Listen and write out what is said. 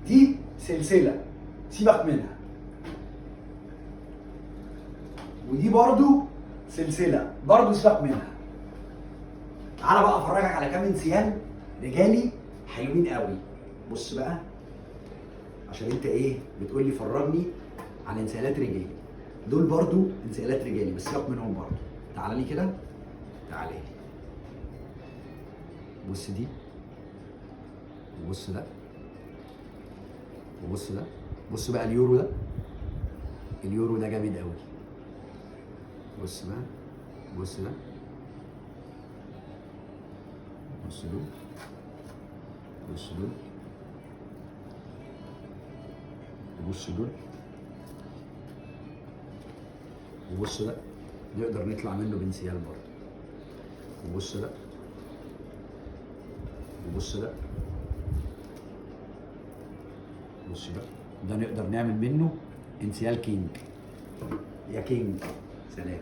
دي سلسله سيبك منها، ودي برضو سلسله برضو سيبك منها. تعالى بقى افرجك على كام انسيال رجالي حلوين قوي. بص بقى، عشان انت ايه بتقول لي فرجني عن انسيالات رجالي، دول برضو انسيالات رجالي بس سيبك منهم برضو. تعالى لي كده، تعالى لي. بص دي، وبص ده، وبص ده. بص بقى اليورو ده، اليورو ده جامد قوي. بص بقى، بص ده، بص دول، بص دول، وبص دول، وبص ده نقدر نطلع منه بانسيال برضه. وبص ده، وبص ده، بص ده نقدر نعمل منه انسيال كينج. يا كينج سلام.